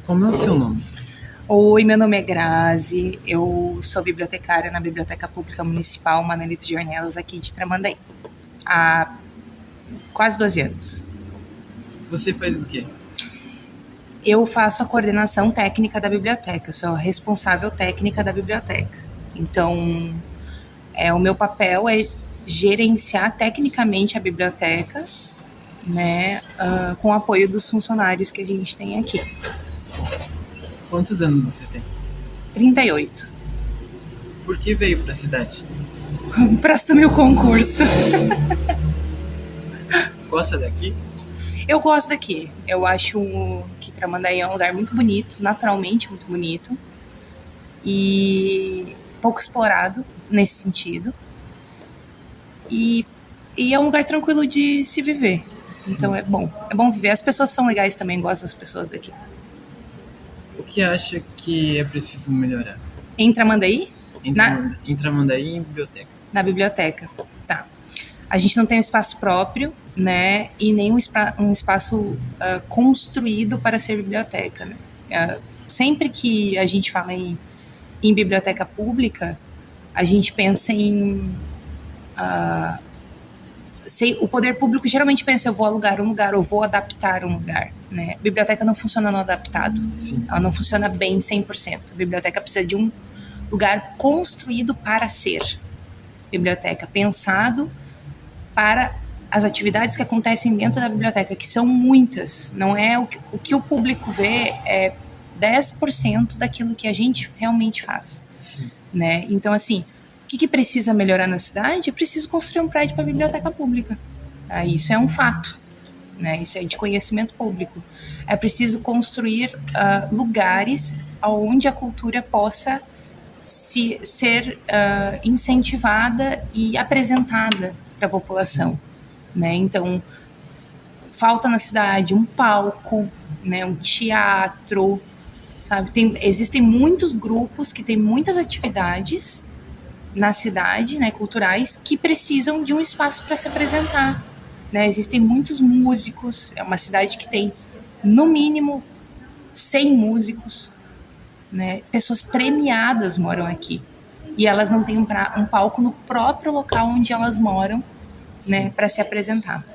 Como é o seu nome? Oi, meu nome é Grazi, eu sou bibliotecária na Biblioteca Pública Municipal Manelito de Ornelas, aqui de Tramandaí, há quase 12 anos. Você faz o quê? Eu faço a coordenação técnica da biblioteca, eu sou a responsável técnica da biblioteca. Então, o meu papel é gerenciar tecnicamente a biblioteca, né, com o apoio dos funcionários que a gente tem aqui. Quantos anos você tem? 38. Por que veio para a cidade? Para assumir o concurso. Gosta daqui? Eu gosto daqui. Eu acho que Tramandaí é um lugar muito bonito, naturalmente muito bonito. E pouco explorado nesse sentido. E é um lugar tranquilo de se viver. Então é bom. É bom viver. As pessoas são legais também, gosto das pessoas daqui. O que acha que é preciso melhorar? Em Tramandaí? Em Tramandaí e em biblioteca. Na biblioteca, tá. A gente não tem um espaço próprio, né? E nem um espaço construído para ser biblioteca, né? Sempre que a gente fala em biblioteca pública, a gente pensa em... o poder público geralmente pensa, eu vou alugar um lugar, ou vou adaptar um lugar, né? A biblioteca não funciona no adaptado. Sim. Ela não funciona bem 100%. A biblioteca precisa de um lugar construído para ser biblioteca, pensado para as atividades que acontecem dentro da biblioteca, que são muitas. Não é o que o público vê, é 10% daquilo que a gente realmente faz. Sim. Né? Então, assim, o que precisa melhorar na cidade? É preciso construir um prédio para a biblioteca pública. Tá? Isso é um fato. Né? Isso é de conhecimento público. É preciso construir lugares onde a cultura possa ser incentivada e apresentada para a população. Né? Então, falta na cidade um palco, né? Um teatro, sabe? Existem muitos grupos que têm muitas atividades na cidade, né, culturais, que precisam de um espaço para se apresentar. Né? Existem muitos músicos, é uma cidade que tem, no mínimo, 100 músicos. Né? Pessoas premiadas moram aqui. E elas não têm um palco no próprio local onde elas moram, né, para se apresentar.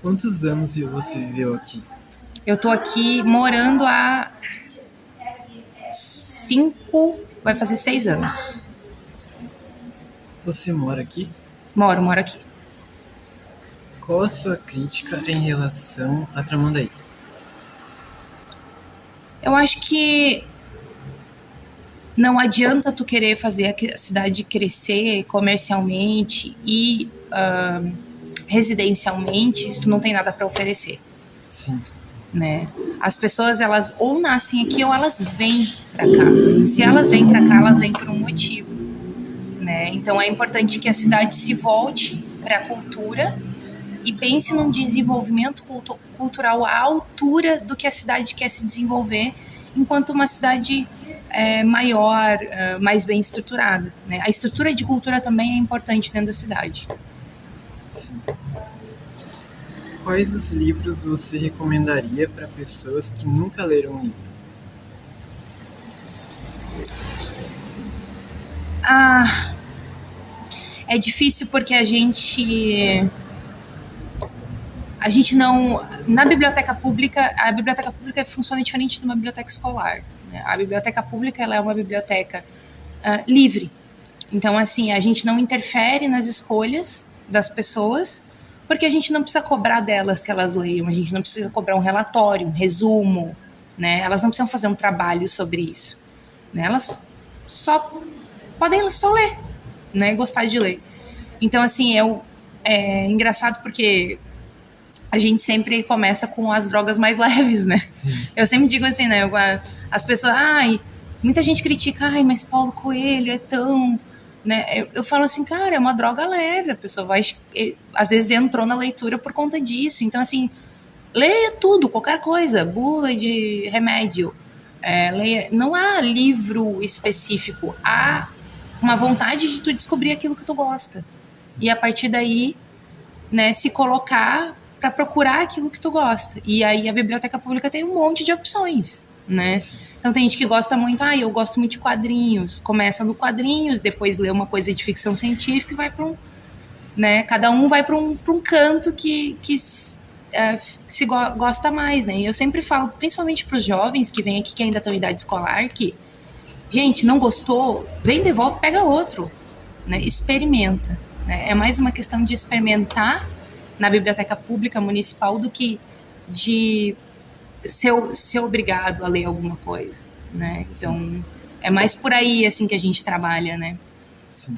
Quantos anos você viveu aqui? Eu tô aqui morando há vai fazer 6 anos. Você mora aqui? Moro aqui. Qual a sua crítica em relação a Tramandaí? Eu acho que não adianta tu querer fazer a cidade crescer comercialmente e residencialmente se tu não tem nada para oferecer. Sim. Né? As pessoas, elas ou nascem aqui ou elas vêm para cá. Se elas vêm para cá, elas vêm por um motivo. Né? Então é importante que a cidade se volte para a cultura e pense num desenvolvimento cultural à altura do que a cidade quer se desenvolver, enquanto uma cidade maior, mais bem estruturada. Né? A estrutura de cultura também é importante dentro da cidade. Sim. Quais os livros você recomendaria para pessoas que nunca leram um livro? É difícil porque a gente não... Na biblioteca pública, a biblioteca pública funciona diferente de uma biblioteca escolar. Né? A biblioteca pública, ela é uma biblioteca livre. Então, assim, a gente não interfere nas escolhas das pessoas, porque a gente não precisa cobrar delas que elas leiam, a gente não precisa cobrar um relatório, um resumo, né? Elas não precisam fazer um trabalho sobre isso. Né? Elas podem só ler, né? Gostar de ler. Então, assim, é engraçado porque a gente sempre começa com as drogas mais leves, né? Sim. Eu sempre digo assim, né? As pessoas, muita gente critica, mas Paulo Coelho é tão... Né? Eu falo assim, cara, é uma droga leve, a pessoa vai... Às vezes entrou na leitura por conta disso. Então, assim, leia tudo, qualquer coisa, bula de remédio. Leia, não há livro específico, há uma vontade de tu descobrir aquilo que tu gosta. E a partir daí, né, se colocar para procurar aquilo que tu gosta. E aí a biblioteca pública tem um monte de opções, né? Sim. Então tem gente que gosta muito, eu gosto muito de quadrinhos, começa no quadrinhos, depois lê uma coisa de ficção científica e vai para um, né? Cada um vai para um canto que se gosta mais, né? E eu sempre falo, principalmente para os jovens que vêm aqui que ainda estão em idade escolar, que, gente, não gostou, vem, devolve, pega outro, né? Experimenta, né? É mais uma questão de experimentar na biblioteca pública municipal do que de ser obrigado a ler alguma coisa, né? Então, é mais por aí, assim, que a gente trabalha, né? Sim.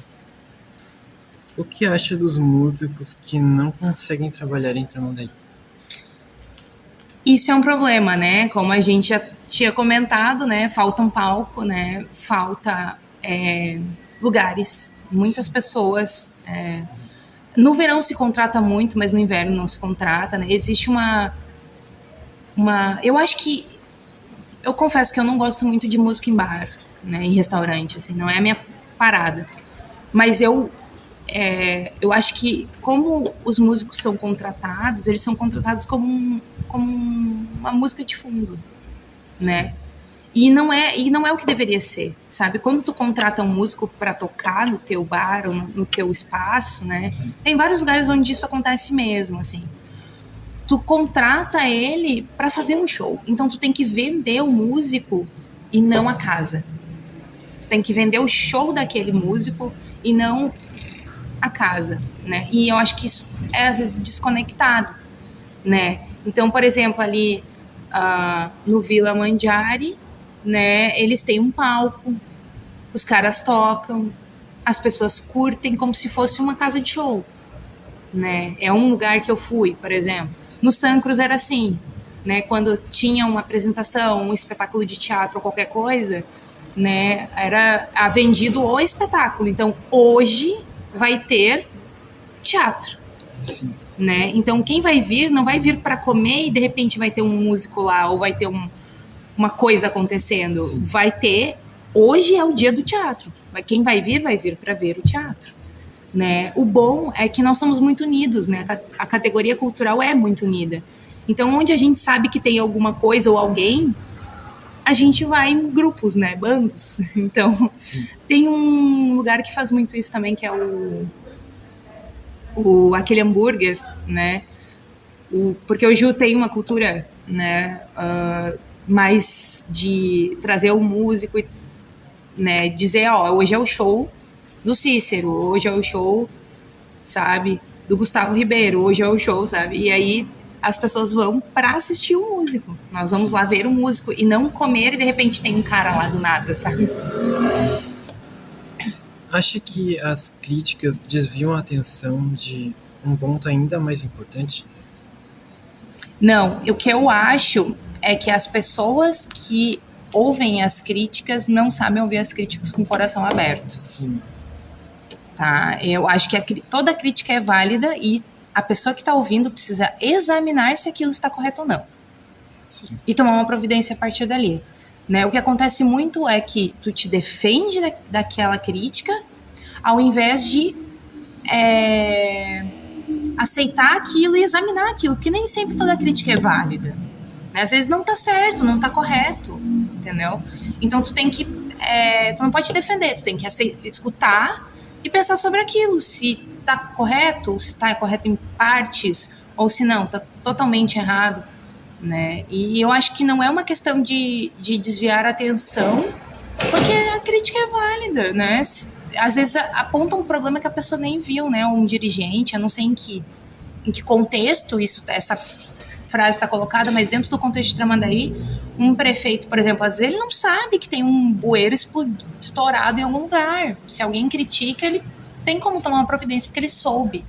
O que acha dos músicos que não conseguem trabalhar em Tramandaí? Isso é um problema, né? Como a gente já tinha comentado, né? Falta um palco, né? Falta lugares. Muitas pessoas... No verão se contrata muito, mas no inverno não se contrata, né? Existe uma... Eu acho que... Eu confesso que eu não gosto muito de música em bar, né? Em restaurante, assim. Não é a minha parada. Mas eu acho que como os músicos são contratados, eles são contratados como uma música de fundo, né? E não é o que deveria ser, sabe? Quando tu contrata um músico para tocar no teu bar ou no teu espaço, né? Tem vários lugares onde isso acontece mesmo, assim. Tu contrata ele para fazer um show. Então tu tem que vender o músico e não a casa. Tu tem que vender o show daquele músico e não a casa, né? E eu acho que isso é às vezes desconectado, né? Então, por exemplo, ali no Vila Mandiari, né? Eles têm um palco, os caras tocam, as pessoas curtem como se fosse uma casa de show, né? É um lugar que eu fui, por exemplo. No Sancros era assim, né? Quando tinha uma apresentação, um espetáculo de teatro ou qualquer coisa, né? Era vendido o espetáculo. Então, hoje vai ter teatro. Sim. Né? Então, quem vai vir, não vai vir para comer e de repente vai ter um músico lá ou vai ter uma coisa acontecendo. Sim. Vai ter... Hoje é o dia do teatro. Quem vai vir para ver o teatro. Né? O bom é que nós somos muito unidos, né? A categoria cultural é muito unida. Então, onde a gente sabe que tem alguma coisa ou alguém, a gente vai em grupos, né? Bandos. Então, tem um lugar que faz muito isso também, que é aquele hambúrguer, né? Porque o Ju tem uma cultura, né? Mais de trazer o músico e, né? Dizer, hoje é o show do Cícero, hoje é o show, sabe? Do Gustavo Ribeiro, hoje é o show, sabe? E aí as pessoas vão para assistir o músico. Nós vamos lá ver o músico e não comer e de repente tem um cara lá do nada, sabe? Acha que as críticas desviam a atenção de um ponto ainda mais importante? Não, o que eu acho é que as pessoas que ouvem as críticas não sabem ouvir as críticas com o coração aberto. Sim. Tá? Eu acho que toda crítica é válida e a pessoa que está ouvindo precisa examinar se aquilo está correto ou não. Sim. E tomar uma providência a partir dali. Né? O que acontece muito é que tu te defende daquela crítica ao invés de aceitar aquilo e examinar aquilo, porque nem sempre toda crítica é válida. Né? Às vezes não está certo, não está correto, entendeu? Então tu tem que... tu não pode te defender, tu tem que escutar e pensar sobre aquilo, se está correto, se está correto em partes, ou se não, está totalmente errado. Né? E eu acho que não é uma questão de desviar a atenção, porque a crítica é válida, né? Às vezes aponta um problema que a pessoa nem viu, né? Um dirigente, eu não sei em que contexto essa frase está colocada, mas dentro do contexto de Tramandaí, um prefeito, por exemplo, às vezes ele não sabe que tem um bueiro estourado em algum lugar. Se alguém critica, ele tem como tomar uma providência, porque ele soube,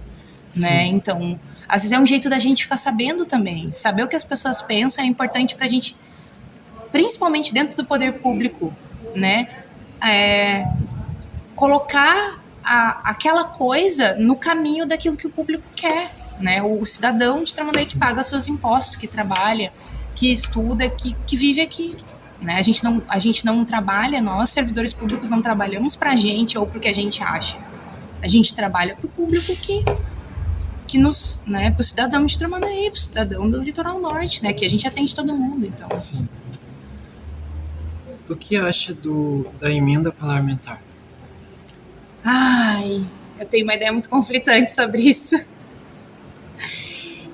né? Então, às vezes é um jeito da gente ficar sabendo também. Saber o que as pessoas pensam é importante pra gente, principalmente dentro do poder público, né? Colocar aquela coisa no caminho daquilo que o público quer, né? O cidadão de Tramandaí que paga seus impostos, que trabalha, que estuda, que vive aqui. Né? A gente não trabalha, nós, servidores públicos, não trabalhamos pra gente ou pro que a gente acha. A gente trabalha pro público que que nos, né, pro cidadão de Tramandaí, pro cidadão do litoral norte, né, que a gente atende todo mundo, então. Sim. O que acha da emenda parlamentar? Ai, eu tenho uma ideia muito conflitante sobre isso.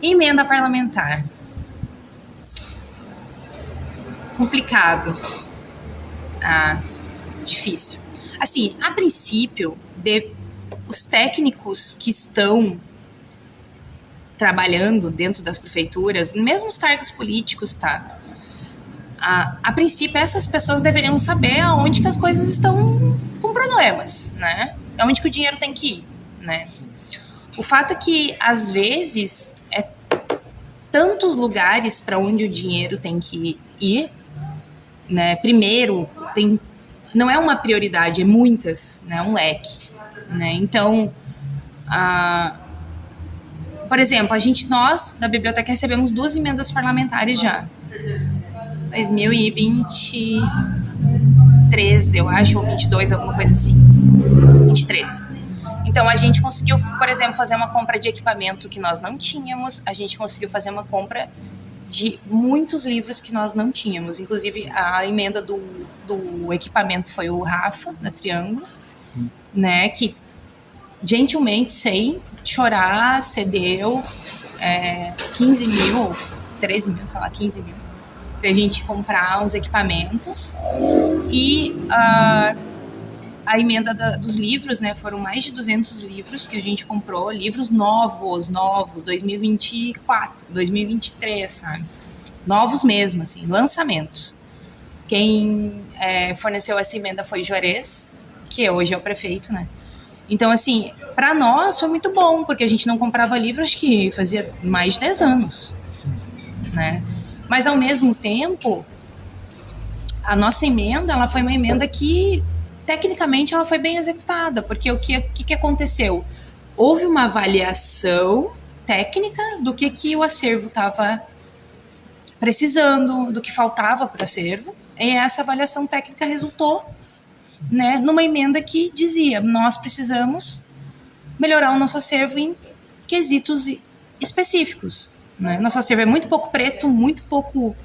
Emenda parlamentar. Complicado. Difícil. Assim, a princípio, os técnicos que estão trabalhando dentro das prefeituras, mesmo os cargos políticos, tá? A princípio, essas pessoas deveriam saber aonde que as coisas estão com problemas, né? Aonde que o dinheiro tem que ir, né? O fato é que, às vezes, é tantos lugares para onde o dinheiro tem que ir, né? Primeiro, não é uma prioridade, é muitas, né? Um leque, né? Então, por exemplo, nós da biblioteca recebemos 2 emendas parlamentares já. 2023, eu acho, ou 22, alguma coisa assim. 23. Então, a gente conseguiu, por exemplo, fazer uma compra de equipamento que nós não tínhamos, a gente conseguiu fazer uma compra de muitos livros que nós não tínhamos. Inclusive, a emenda do equipamento foi o Rafa, da Triângulo, né, que gentilmente, sem chorar, cedeu 15 mil, 13 mil, sei lá, 15 mil, pra gente comprar uns equipamentos. E a emenda dos livros, né, foram mais de 200 livros que a gente comprou, livros novos, 2024, 2023, sabe? Novos mesmo, assim, lançamentos. Quem forneceu essa emenda foi Juarez, que hoje é o prefeito, né? Então, assim, para nós foi muito bom, porque a gente não comprava livro, acho que fazia mais de 10 anos, né? Mas, ao mesmo tempo, a nossa emenda, ela foi uma emenda que, tecnicamente, ela foi bem executada, porque o que aconteceu? Houve uma avaliação técnica do que o acervo estava precisando, do que faltava para o acervo, e essa avaliação técnica resultou, né, numa emenda que dizia: nós precisamos melhorar o nosso acervo em quesitos específicos, né? Nosso acervo é muito pouco preto, muito pouco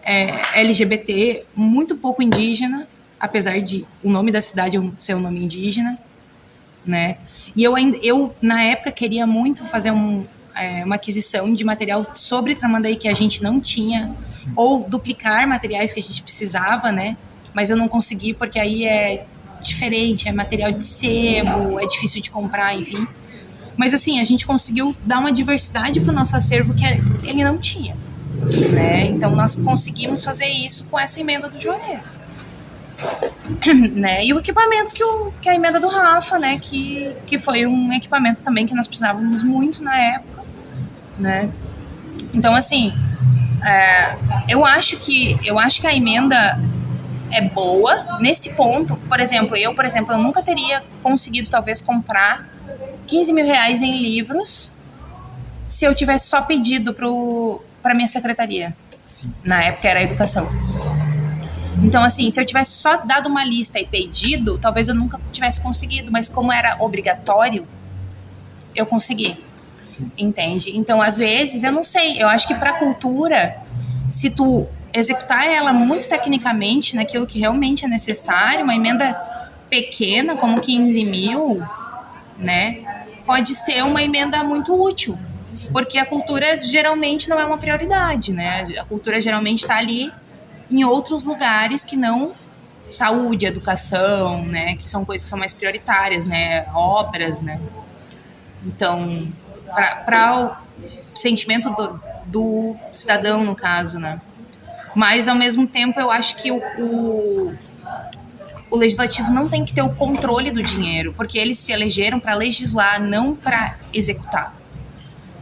LGBT, muito pouco indígena, apesar de o nome da cidade ser um nome indígena, né? E eu na época queria muito fazer uma aquisição de material sobre Tramandaí que a gente não tinha, ou duplicar materiais que a gente precisava, né? Mas eu não consegui, porque aí é diferente, é material de sebo, é difícil de comprar, enfim. Mas, assim, a gente conseguiu dar uma diversidade para o nosso acervo que ele não tinha, né? Então, nós conseguimos fazer isso com essa emenda do Juarez. Né? E o equipamento que a emenda do Rafa, né? Que foi um equipamento também que nós precisávamos muito na época, né? Então, assim, eu acho que a emenda é boa nesse ponto. Por exemplo, eu nunca teria conseguido talvez comprar 15 mil reais em livros se eu tivesse só pedido para minha secretaria. Sim. Na época era a educação. Então, assim, se eu tivesse só dado uma lista e pedido, talvez eu nunca tivesse conseguido, mas como era obrigatório, eu consegui. Sim. Entende? Então, às vezes, eu não sei, eu acho que para a cultura, se tu executar ela muito tecnicamente naquilo que realmente é necessário, uma emenda pequena, como 15 mil, né, pode ser uma emenda muito útil, porque a cultura geralmente não é uma prioridade, né? A cultura geralmente está ali em outros lugares que não saúde, educação, né, que são coisas que são mais prioritárias, né, obras, né. Então, para o sentimento do cidadão, no caso, né. Mas, ao mesmo tempo, eu acho que o legislativo não tem que ter o controle do dinheiro, porque eles se elegeram para legislar, não para executar.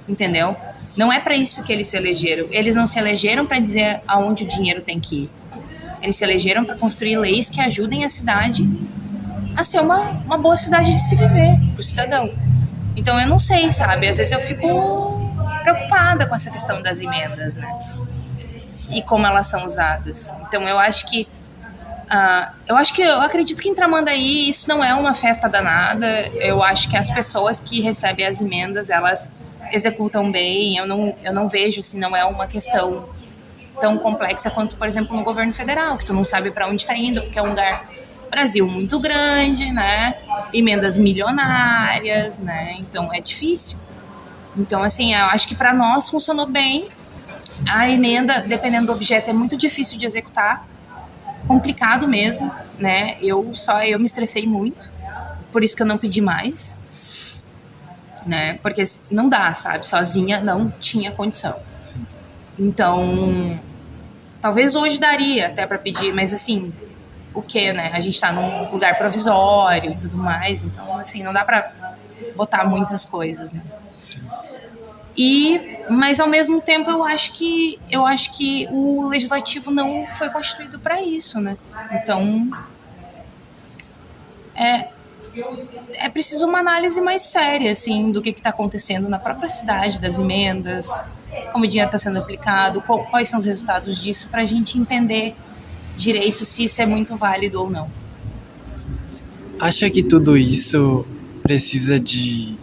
Entendeu? Não é para isso que eles se elegeram. Eles não se elegeram para dizer aonde o dinheiro tem que ir. Eles se elegeram para construir leis que ajudem a cidade a ser uma boa cidade de se viver para o cidadão. Então, eu não sei, sabe? Às vezes eu fico preocupada com essa questão das emendas, né? E como elas são usadas. Então, eu acredito que em Tramandaí isso não é uma festa danada. Eu acho que as pessoas que recebem as emendas, elas executam bem. Eu não vejo, assim, não é uma questão tão complexa quanto, por exemplo, no governo federal, que tu não sabe para onde está indo, porque é um lugar, Brasil, muito grande, né? Emendas milionárias, né? Então é difícil. Então, assim, eu acho que para nós funcionou bem. A emenda, dependendo do objeto, é muito difícil de executar, complicado mesmo, né? Eu me estressei muito, por isso que eu não pedi mais, né? Porque não dá, sabe? Sozinha não tinha condição. Então, talvez hoje daria até para pedir, mas assim, o que, né? A gente tá num lugar provisório e tudo mais, então assim, não dá para botar muitas coisas, né? Mas ao mesmo tempo eu acho que o legislativo não foi constituído para isso, né? Então é preciso uma análise mais séria, assim, do que está acontecendo na própria cidade, das emendas, como o dinheiro está sendo aplicado, quais são os resultados disso, para a gente entender direito se isso é muito válido ou não. Acha que tudo isso precisa de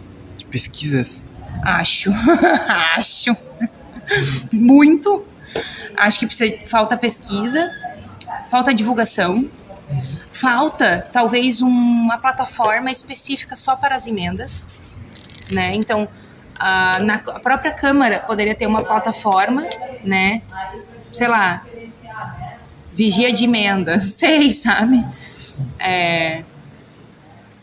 pesquisas? Acho. Acho. Muito. Acho que falta pesquisa, falta divulgação, falta talvez uma plataforma específica só para as emendas, né? Então, a própria Câmara poderia ter uma plataforma, né? Sei lá, vigia de emenda, sei, sabe?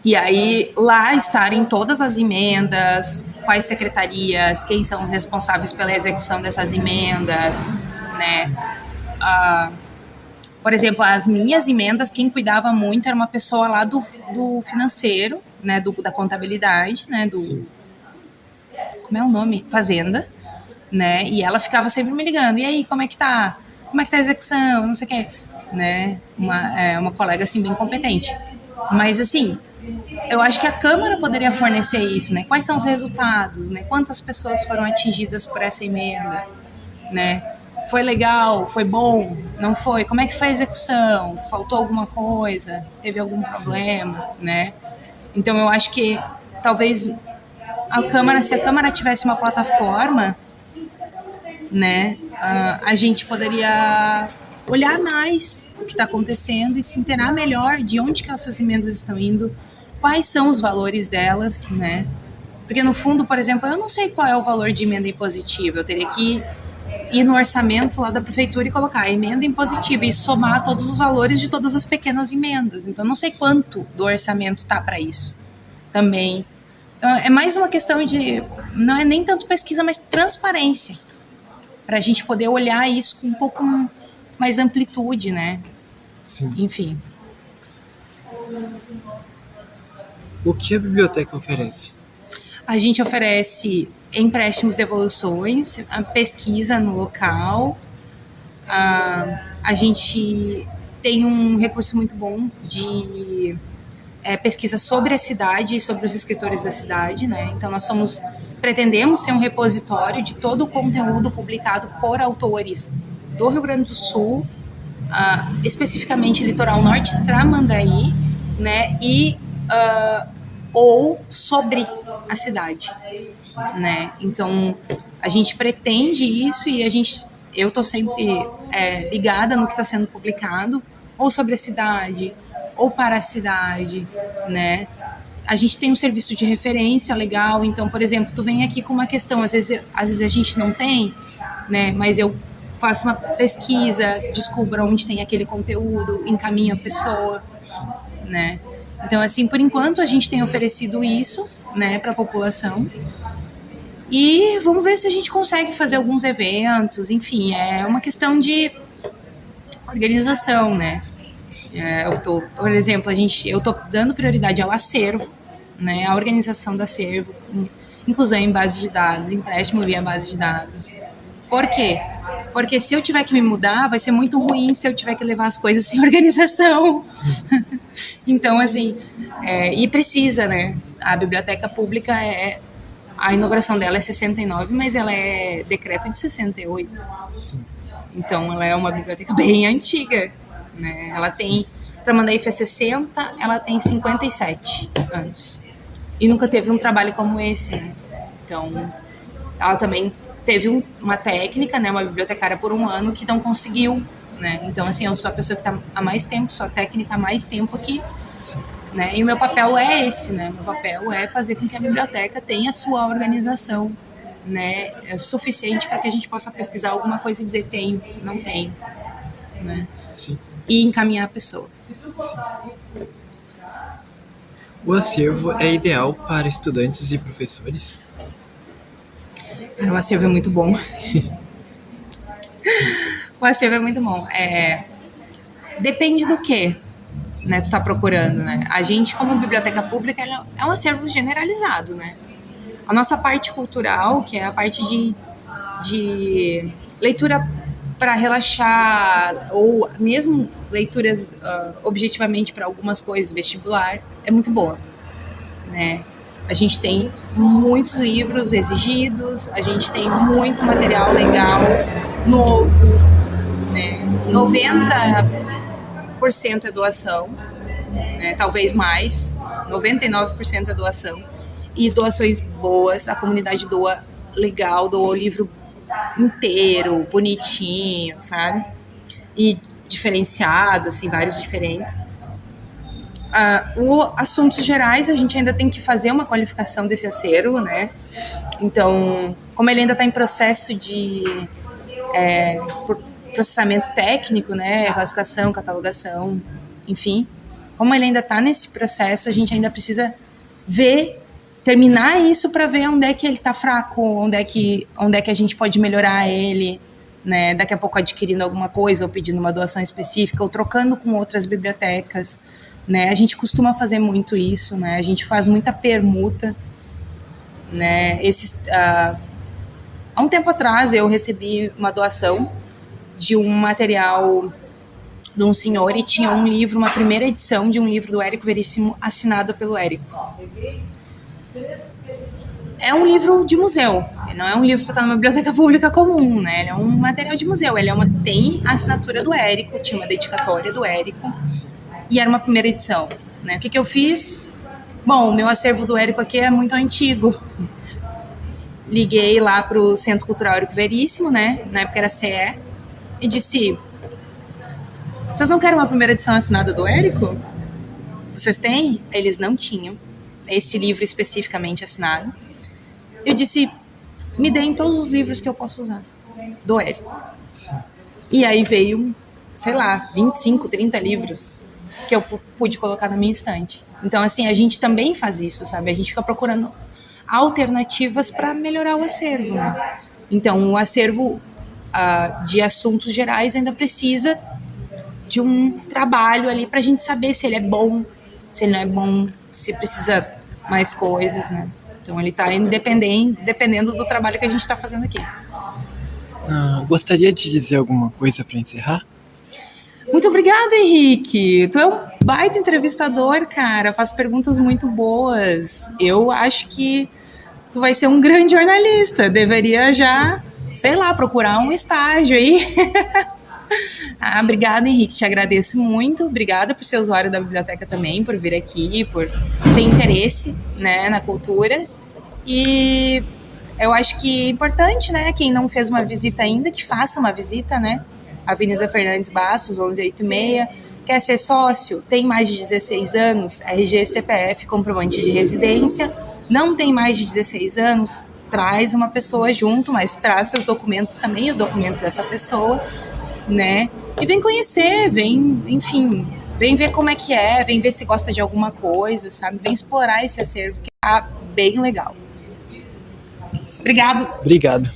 E aí lá estarem todas as emendas, quais secretarias, quem são os responsáveis pela execução dessas emendas, né? Por exemplo, as minhas emendas, quem cuidava muito era uma pessoa lá do financeiro, né? Da contabilidade, né? Como é o nome? Fazenda, né? E ela ficava sempre me ligando. E aí, como é que tá? Como é que tá a execução? Não sei o quê, né? Uma colega, assim, bem competente. Mas, assim, eu acho que a Câmara poderia fornecer isso, né? Quais são os resultados, né? Quantas pessoas foram atingidas por essa emenda, né? Foi legal? Foi bom? Não foi? Como é que foi a execução? Faltou alguma coisa? Teve algum problema, né? Então, eu acho que talvez se a Câmara tivesse uma plataforma, né? A gente poderia olhar mais o que está acontecendo e se inteirar melhor de onde que essas emendas estão indo, quais são os valores delas, né? Porque no fundo, por exemplo, eu não sei qual é o valor de emenda impositiva, eu teria que ir no orçamento lá da prefeitura e colocar a emenda impositiva e somar todos os valores de todas as pequenas emendas. Então, eu não sei quanto do orçamento tá para isso também. Então, é mais uma questão de, não é nem tanto pesquisa, mas transparência, para a gente poder olhar isso com um pouco mais amplitude, né? Sim. Enfim. O que a biblioteca oferece? A gente oferece empréstimos, devoluções, a pesquisa no local. A gente tem um recurso muito bom de pesquisa sobre a cidade e sobre os escritores da cidade, né? Então nós pretendemos ser um repositório de todo o conteúdo publicado por autores do Rio Grande do Sul, especificamente Litoral Norte, Tramandaí, né? E ou sobre a cidade, né? Então a gente pretende isso e eu estou sempre ligada no que está sendo publicado, ou sobre a cidade, ou para a cidade, né? A gente tem um serviço de referência legal, então, por exemplo, tu vem aqui com uma questão, às vezes a gente não tem, né? Mas eu faço uma pesquisa, descubro onde tem aquele conteúdo, encaminho a pessoa, né? Então, assim, por enquanto a gente tem oferecido isso, né, para a população. E vamos ver se a gente consegue fazer alguns eventos, enfim, é uma questão de organização, né? Por exemplo, eu tô dando prioridade ao acervo, né, a organização do acervo, inclusão em base de dados, empréstimo via base de dados. Por quê? Porque se eu tiver que me mudar, vai ser muito ruim se eu tiver que levar as coisas sem organização. Então, assim, e precisa, né? A biblioteca pública a inauguração dela é 69, mas ela é decreto de 68. Então, ela é uma biblioteca bem antiga, né? Ela tem, Tramandaí fez 60, ela tem 57 anos. E nunca teve um trabalho como esse, né? Então, ela também teve uma técnica, né, uma bibliotecária por um ano que não conseguiu, né? Então, assim, eu sou a pessoa que está há mais tempo, sou a técnica há mais tempo aqui, né? E o meu papel é esse, né? Meu papel é fazer com que a biblioteca tenha a sua organização, né? É suficiente para que a gente possa pesquisar alguma coisa e dizer tenho, não tenho, né? Sim. E encaminhar a pessoa. Sim. O acervo é ideal para estudantes e professores? O acervo é muito bom. O acervo é muito bom. Depende do que, né, tu está procurando, né? A gente, como biblioteca pública, é um acervo generalizado, né? A nossa parte cultural, que é a parte de leitura para relaxar, ou mesmo leituras objetivamente para algumas coisas, vestibular, é muito boa, né? A gente tem muitos livros exigidos, a gente tem muito material legal, novo, né? 90% é doação, né? Talvez mais, 99% é doação, e doações boas, a comunidade doa legal, doa o livro inteiro, bonitinho, sabe? E diferenciado, assim, vários diferentes. O assuntos gerais, a gente ainda tem que fazer uma qualificação desse acervo, né? Então, como ele ainda está em processo de processamento técnico, né? Classificação, catalogação, enfim. Como ele ainda está nesse processo, a gente ainda precisa terminar isso para ver onde é que ele está fraco, onde é que a gente pode melhorar ele, né? Daqui a pouco adquirindo alguma coisa, ou pedindo uma doação específica, ou trocando com outras bibliotecas, né? A gente costuma fazer muito isso, né? A gente faz muita permuta, né? Há um tempo atrás eu recebi uma doação de um material de um senhor e tinha um livro, uma primeira edição de um livro do Érico Veríssimo assinado pelo Érico. É um livro de museu, não é um livro para estar numa biblioteca pública comum, né? Ele é um material de museu, tem a assinatura do Érico, tinha uma dedicatória do Érico, e era uma primeira edição, né? O que eu fiz? Bom, o meu acervo do Érico aqui é muito antigo. Liguei lá para o Centro Cultural Érico Veríssimo, né? Na época era CE, e disse: vocês não querem uma primeira edição assinada do Érico? Vocês têm? Eles não tinham esse livro especificamente assinado. Eu disse: me deem todos os livros que eu posso usar do Érico. E aí veio, sei lá, 25, 30 livros que eu pude colocar na minha estante. Então, assim, a gente também faz isso, sabe? A gente fica procurando alternativas para melhorar o acervo, né? Então, o acervo de assuntos gerais ainda precisa de um trabalho ali para a gente saber se ele é bom, se ele não é bom, se precisa mais coisas, né? Então, ele está dependendo do trabalho que a gente está fazendo aqui. Gostaria de dizer alguma coisa para encerrar? Muito obrigado, Henrique. Tu é um baita entrevistador, cara. Faz perguntas muito boas. Eu acho que tu vai ser um grande jornalista. Deveria já, sei lá, procurar um estágio aí. Obrigada, Henrique. Te agradeço muito. Obrigada por ser usuário da biblioteca também, por vir aqui, por ter interesse, né, na cultura. E eu acho que é importante, né, quem não fez uma visita ainda, que faça uma visita, né? Avenida Fernandes Bastos, 1186. Quer ser sócio? Tem mais de 16 anos? RG, CPF, comprovante de residência. Não tem mais de 16 anos? Traz uma pessoa junto, mas traz seus documentos também, os documentos dessa pessoa, né? E vem conhecer, enfim, vem ver como é que é, vem ver se gosta de alguma coisa, sabe? Vem explorar esse acervo que tá bem legal. Obrigado. Obrigado.